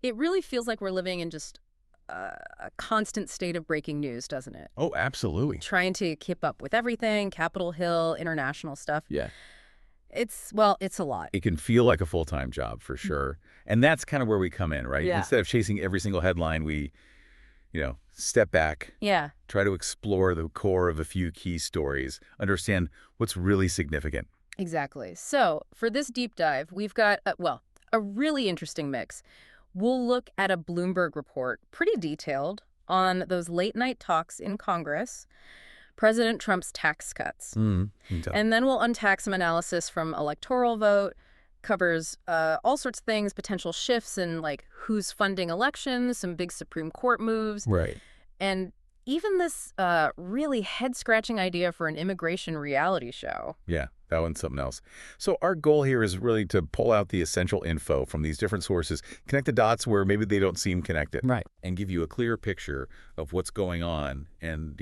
It really feels like we're living in just a constant state of breaking news, doesn't it? Oh, absolutely. Trying to keep up with everything, Capitol Hill, international stuff. Yeah. It's a lot. It can feel like a full-time job for sure. And that's kind of where we come in, right? Yeah. Instead of chasing every single headline, we, step back, Yeah, try to explore the core of a few key stories, understand what's really significant. exactly. So for this deep dive, we've got, a really interesting mix. We'll look at a Bloomberg report, pretty detailed, on those late-night talks in Congress, President Trump's tax cuts. And then we'll untack some analysis from electoral vote, covers all sorts of things, potential shifts in, like, who's funding elections, some big Supreme Court moves, Right. and even this really head-scratching idea for an immigration reality show. Yeah, that one's something else. So our goal here is really to pull out the essential info from these different sources, connect the dots where maybe they don't seem connected. Right. And give you a clear picture of what's going on and,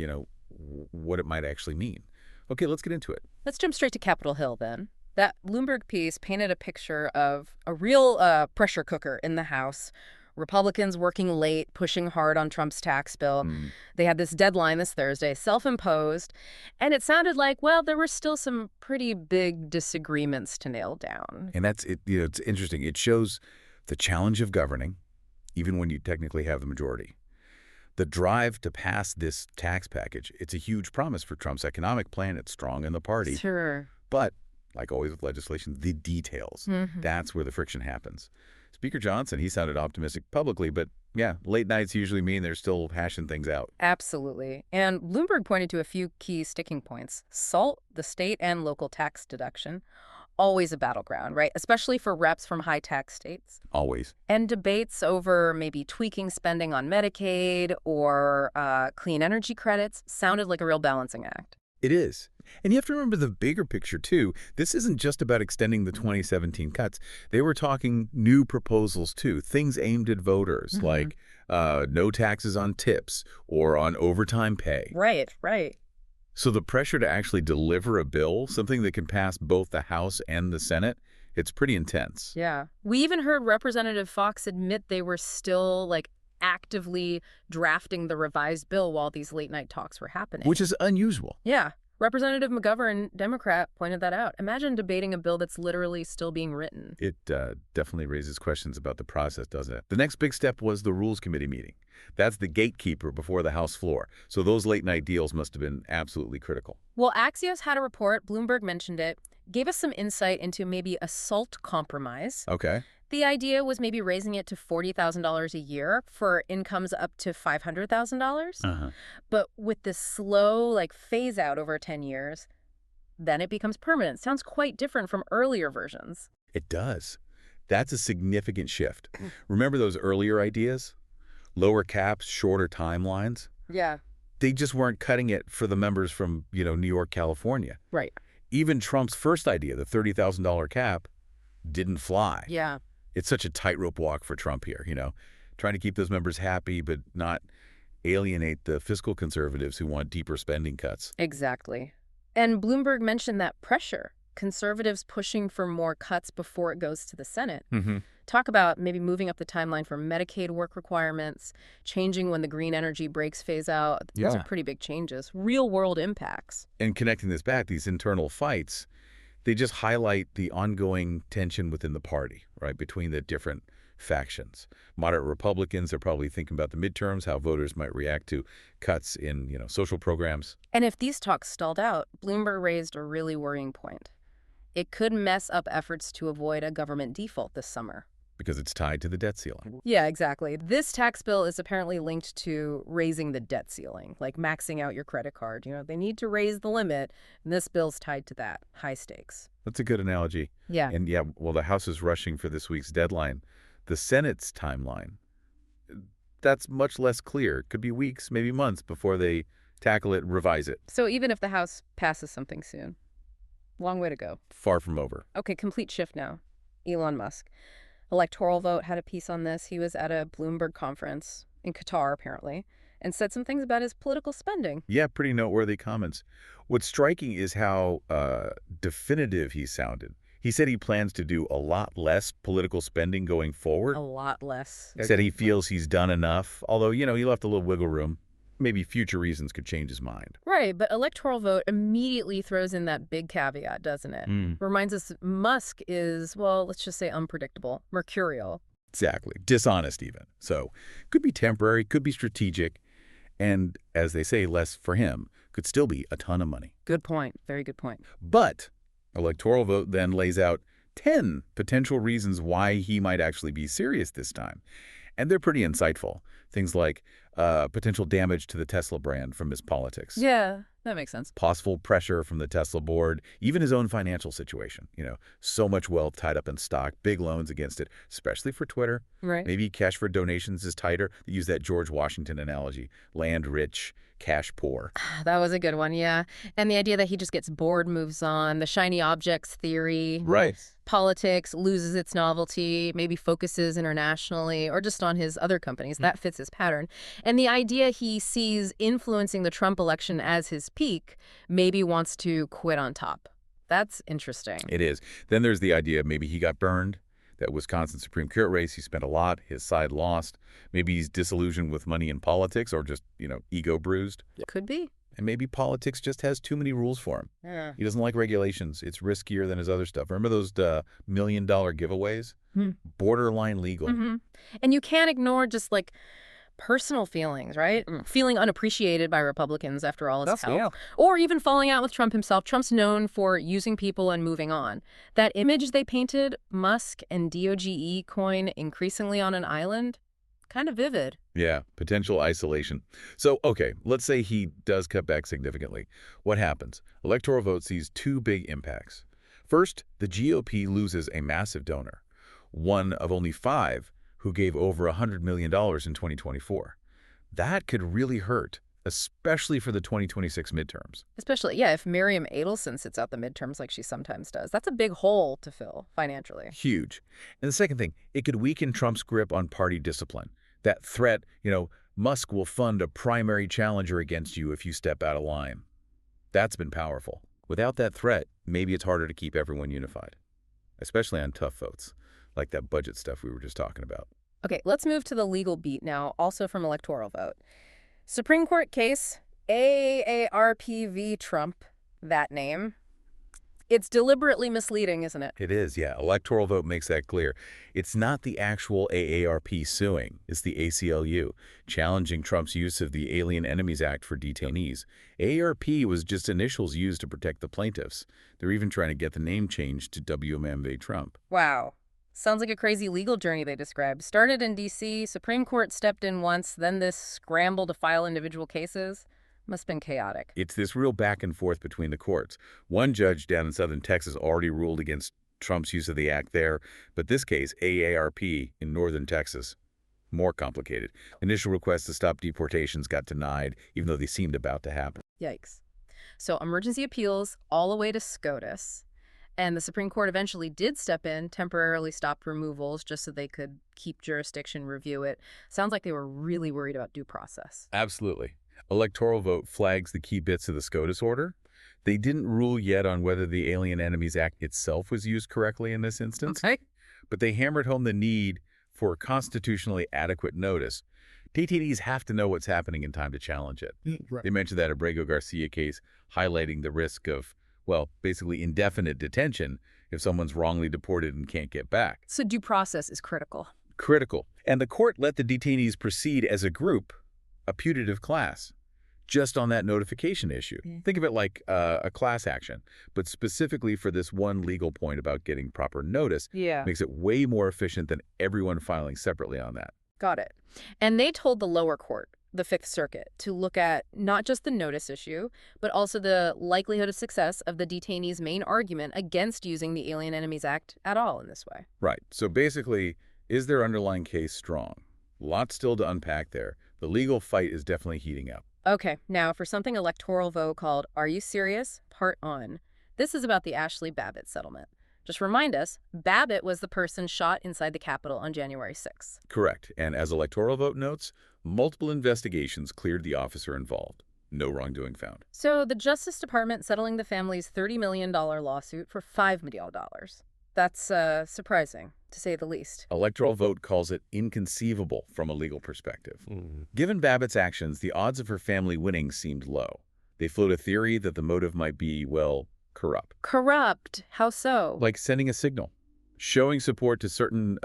what it might actually mean. Okay, let's get into it. Let's jump straight to Capitol Hill, then. That Bloomberg piece painted a picture of a real pressure cooker in the House. Republicans working late, pushing hard on Trump's tax bill. They had this deadline this Thursday, self-imposed, and it sounded like, well, there were still some pretty big disagreements to nail down. And that's it. It's interesting. It shows the challenge of governing, even when you technically have the majority. The drive to pass this tax package, it's a huge promise for Trump's economic plan. It's strong in the party. Sure. But, like always with legislation, the details, that's where the friction happens. Speaker Johnson, he sounded optimistic publicly, but yeah, late nights usually mean they're still hashing things out. Absolutely. And Bloomberg pointed to a few key sticking points. SALT, the state and local tax deduction, always a battleground, right? Especially for reps from high-tax states. Always. And debates over maybe tweaking spending on Medicaid or clean energy credits sounded like a real balancing act. It is. And you have to remember the bigger picture, too. This isn't just about extending the 2017 cuts. They were talking new proposals, too, things aimed at voters, like no taxes on tips or on overtime pay. Right, right. So the pressure to actually deliver a bill, something that can pass both the House and the Senate, it's pretty intense. Yeah. We even heard Representative Fox admit they were still, like, actively drafting the revised bill while these late-night talks were happening. Which is unusual. Yeah. Representative McGovern, Democrat, pointed that out. Imagine debating a bill that's literally still being written. It definitely raises questions about the process, doesn't it? The next big step was the Rules Committee meeting. That's the gatekeeper before the House floor. So those late-night deals must have been absolutely critical. Well, Axios had a report, Bloomberg mentioned it, gave us some insight into maybe a SALT compromise. Okay. The idea was maybe raising it to $40,000 a year for incomes up to $500,000. But with this slow, like, phase out over 10 years, then it becomes permanent. Sounds quite different from earlier versions. It does. That's a significant shift. Remember those earlier ideas? Lower caps, shorter timelines? Yeah. They just weren't cutting it for the members from, New York, California. Right. Even Trump's first idea, the $30,000 cap, didn't fly. Yeah. It's such a tightrope walk for Trump here, trying to keep those members happy but not alienate the fiscal conservatives who want deeper spending cuts. Exactly. And Bloomberg mentioned that pressure, conservatives pushing for more cuts before it goes to the Senate. Talk about maybe moving up the timeline for Medicaid work requirements, changing when the green energy breaks phase out. Those are pretty big changes, real-world impacts. And connecting this back, these internal fights, they just highlight the ongoing tension within the party, right, between the different factions. Moderate Republicans are probably thinking about the midterms, how voters might react to cuts in, social programs. And if these talks stalled out, Bloomberg raised a really worrying point. It could mess up efforts to avoid a government default this summer. Because it's tied to the debt ceiling. Yeah, exactly. This tax bill is apparently linked to raising the debt ceiling, like maxing out your credit card. They need to raise the limit, and this bill's tied to that. High stakes. That's a good analogy. Yeah. And well, the House is rushing for this week's deadline. The Senate's timeline, that's much less clear. Could be weeks, maybe months before they tackle it and revise it. So even if the House passes something soon, long way to go. Far from over. Okay, complete shift now. Elon Musk. Electoral Vote had a piece on this. He was at a Bloomberg conference in Qatar, apparently, and said some things about his political spending. Yeah, pretty noteworthy comments. What's striking is how definitive he sounded. He said he plans to do a lot less political spending going A forward. lot less. He said he feels he's done enough, although, he left a little wiggle room. Maybe future reasons could change his mind. Right, but electoral vote immediately throws in that big caveat, doesn't it? Mm. Reminds us Musk is, well, let's just say unpredictable, mercurial. Exactly. Dishonest even. So could be temporary, could be strategic, and as they say, less for him, could still be a ton of money. Good point. Very good point. But electoral vote then lays out 10 potential reasons why he might actually be serious this time. And they're pretty insightful. Things like potential damage to the Tesla brand from his politics. Yeah, that makes sense. Possible pressure from the Tesla board, even his own financial situation. So much wealth tied up in stock, big loans against it, especially for Twitter. Right. Maybe cash for donations is tighter. They use that George Washington analogy, land rich, cash poor. That was a good one, yeah. And the idea that he just gets bored, moves on, the shiny objects theory. Right. Politics loses its novelty, maybe focuses internationally or just on his other companies. That fits his pattern. And the idea he sees influencing the Trump election as his peak, maybe wants to quit on top. That's interesting. It is. Then there's the idea maybe he got burned. That Wisconsin Supreme Court race, he spent a lot, his side lost. Maybe he's disillusioned with money in politics or just, ego bruised. Could be. And maybe politics just has too many rules for him. Yeah. He doesn't like regulations. It's riskier than his other stuff. Remember those $1 million giveaways? Borderline legal. And you can't ignore just personal feelings, right? Feeling unappreciated by Republicans after all his help. Or even falling out with Trump himself. Trump's known for using people and moving on. That image they painted, Musk and DOGE coin increasingly on an island, kind of vivid. Yeah, potential isolation. So, okay, let's say he does cut back significantly. What happens? Electoral vote sees two big impacts. First, the GOP loses a massive donor, one of only 5 who gave over $100 million in 2024. That could really hurt, especially for the 2026 midterms. Especially, yeah, if Miriam Adelson sits out the midterms like she sometimes does. That's a big hole to fill financially. Huge. And the second thing, it could weaken Trump's grip on party discipline. That threat, Musk will fund a primary challenger against you if you step out of line. That's been powerful. Without that threat, maybe it's harder to keep everyone unified, especially on tough votes, like that budget stuff we were just talking about. Okay, let's move to the legal beat now, also from electoral vote. Supreme Court case, AARP v. Trump, that name. It's deliberately misleading, isn't it? It is, yeah. Electoral vote makes that clear. It's not the actual AARP suing. It's the ACLU, challenging Trump's use of the Alien Enemies Act for detainees. AARP was just initials used to protect the plaintiffs. They're even trying to get the name changed to WMV Trump. Wow. Sounds like a crazy legal journey they described. Started in D.C., Supreme Court stepped in once, then this scramble to file individual cases. Must have been chaotic. It's this real back and forth between the courts. One judge down in southern Texas already ruled against Trump's use of the act there, but this case, AARP in northern Texas, more complicated. Initial requests to stop deportations got denied, even though they seemed about to happen. Yikes. So emergency appeals all the way to SCOTUS. And the Supreme Court eventually did step in, temporarily stopped removals just so they could keep jurisdiction, review it. Sounds like they were really worried about due process. Absolutely. Electoral vote flags the key bits of the SCOTUS order. They didn't rule yet on whether the Alien Enemies Act itself was used correctly in this instance, but they hammered home the need for constitutionally adequate notice. Detainees have to know what's happening in time to challenge it. Right. They mentioned that Abrego Garcia case, highlighting the risk of, basically indefinite detention if someone's wrongly deported and can't get back. So due process is critical. Critical. And the court let the detainees proceed as a group, a putative class, just on that notification issue. Think of it like a class action, but specifically for this one legal point about getting proper notice. Yeah. Makes it way more efficient than everyone filing separately on that. Got it. And they told the lower court, the Fifth Circuit, to look at not just the notice issue, but also the likelihood of success of the detainees' main argument against using the Alien Enemies Act at all in this way. Right. So basically, is their underlying case strong? Lots still to unpack there. The legal fight is definitely heating up. Okay, now for something electoral vote called Are You Serious? Part On. This is about the Ashli Babbitt settlement. Just remind us, Babbitt was the person shot inside the Capitol on January 6th. Correct. And as electoral vote notes, multiple investigations cleared the officer involved. No wrongdoing found. So the Justice Department settling the family's $30 million lawsuit for $5 million. That's surprising, to say the least. Electoral Vote calls it inconceivable from a legal perspective. Given Babbitt's actions, the odds of her family winning seemed low. They float a theory that the motive might be, well, corrupt. Corrupt? How so? Like sending a signal, showing support to certain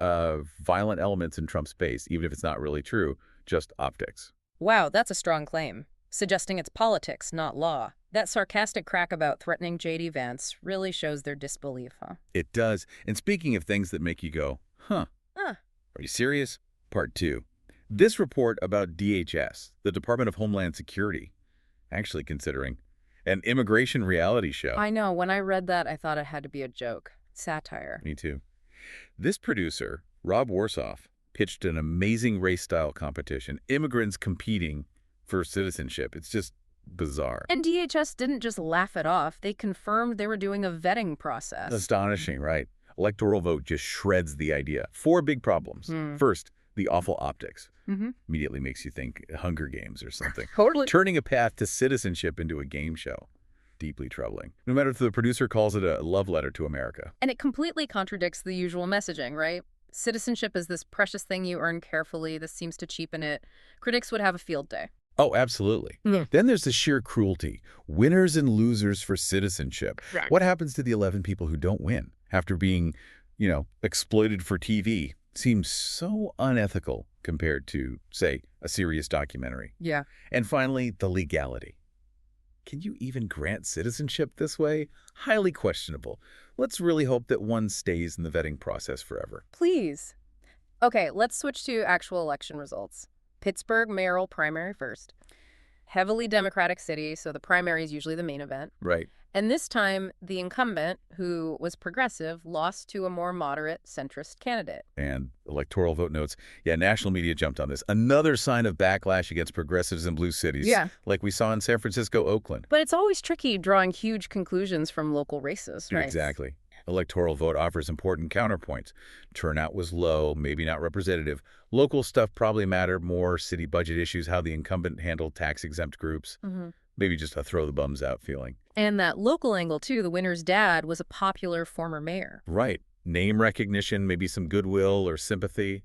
violent elements in Trump's base, even if it's not really true, just optics. Wow, that's a strong claim. Suggesting it's politics, not law. That sarcastic crack about threatening J.D. Vance really shows their disbelief, huh? It does. And speaking of things that make you go, huh, are you serious? Part 2. This report about DHS, the Department of Homeland Security, actually considering an immigration reality show. I know. When I read that, I thought it had to be a joke. Satire. Me too. This producer, Rob Warsoff, pitched an amazing race-style competition, immigrants competing for citizenship. It's just bizarre. And DHS didn't just laugh it off. They confirmed they were doing a vetting process. Astonishing, right? Electoral Vote just shreds the idea. 4 big problems. First, the awful optics. Immediately makes you think Hunger Games or something. Totally. Turning a path to citizenship into a game show. Deeply troubling. No matter if the producer calls it a love letter to America. And it completely contradicts the usual messaging, right? Citizenship is this precious thing you earn carefully. This seems to cheapen it. Critics would have a field day. Oh, absolutely. Then there's the sheer cruelty. Winners and losers for citizenship. Right. What happens to the 11 people who don't win after being, exploited for TV? Seems so unethical compared to, say, a serious documentary. Yeah. And finally, the legality. Can you even grant citizenship this way? Highly questionable. Let's really hope that one stays in the vetting process forever. Please. Okay, let's switch to actual election results. Pittsburgh mayoral primary first. Heavily Democratic city, so the primary is usually the main event. Right. And this time, the incumbent, who was progressive, lost to a more moderate centrist candidate. And Electoral Vote notes, national media jumped on this. Another sign of backlash against progressives in blue cities. Yeah. Like we saw in San Francisco, Oakland. But it's always tricky drawing huge conclusions from local races, right? Exactly. Electoral Vote offers important counterpoints. Turnout was low, maybe not representative. Local stuff probably mattered more, city budget issues, how the incumbent handled tax-exempt groups. Maybe just a throw-the-bums-out feeling. And that local angle, too. The winner's dad was a popular former mayor. Right. Name recognition, maybe some goodwill or sympathy.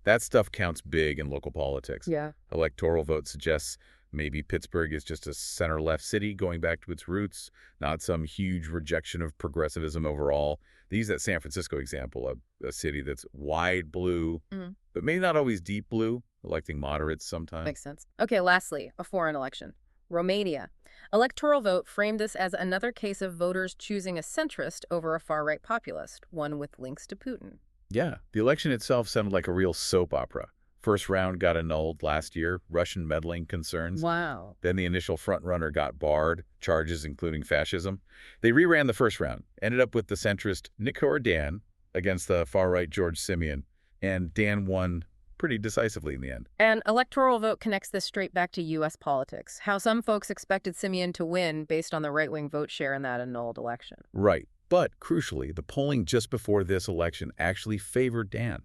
That stuff counts big in local politics. Yeah. Electoral Vote suggests maybe Pittsburgh is just a center-left city going back to its roots, not some huge rejection of progressivism overall. They use that San Francisco example, a city that's wide blue, but maybe not always deep blue, electing moderates sometimes. Makes sense. Okay, lastly, a foreign election. Romania. Electoral Vote framed this as another case of voters choosing a centrist over a far-right populist, one with links to Putin. Yeah, the election itself sounded like a real soap opera. First round got annulled last year, Russian meddling concerns. Wow. Then the initial frontrunner got barred, charges including fascism. They reran the first round, ended up with the centrist Nico or Dan against the far-right George Simeon, and Dan won pretty decisively in the end. And Electoral Vote connects this straight back to U.S. politics, how some folks expected Simeon to win based on the right-wing vote share in that annulled election. Right. But, crucially, the polling just before this election actually favored Dan.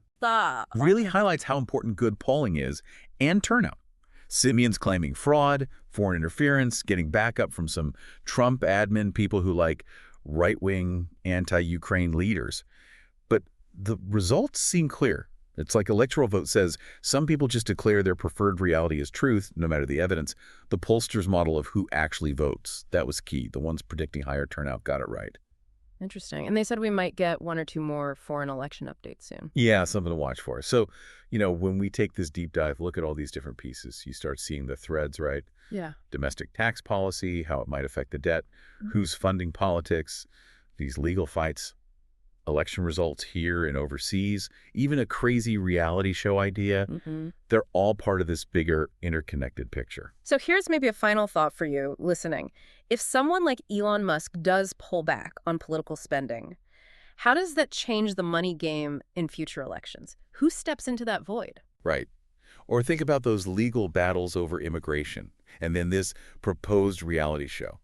Really highlights how important good polling is and turnout. Simeon's claiming fraud, foreign interference, getting backup from some Trump admin people who like right-wing anti-Ukraine leaders. But the results seem clear. It's like Electoral Vote says some people just declare their preferred reality as truth, no matter the evidence. The pollsters' model of who actually votes, that was key. The ones predicting higher turnout got it right. Interesting. And they said we might get 1 or 2 more foreign election updates soon. Yeah, something to watch for. So, when we take this deep dive, look at all these different pieces, you start seeing the threads, right? Yeah. Domestic tax policy, how it might affect the debt, who's funding politics, these legal fights, election results here and overseas, even a crazy reality show idea. They're all part of this bigger interconnected picture. So here's maybe a final thought for you listening. If someone like Elon Musk does pull back on political spending, how does that change the money game in future elections? Who steps into that void? Right. Or think about those legal battles over immigration and then this proposed reality show.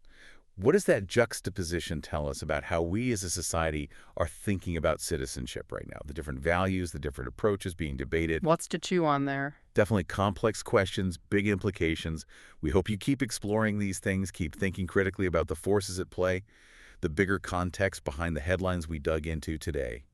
What does that juxtaposition tell us about how we as a society are thinking about citizenship right now? The different values, the different approaches being debated. What's to chew on there? Definitely complex questions, big implications. We hope you keep exploring these things, keep thinking critically about the forces at play. the bigger context behind the headlines we dug into today.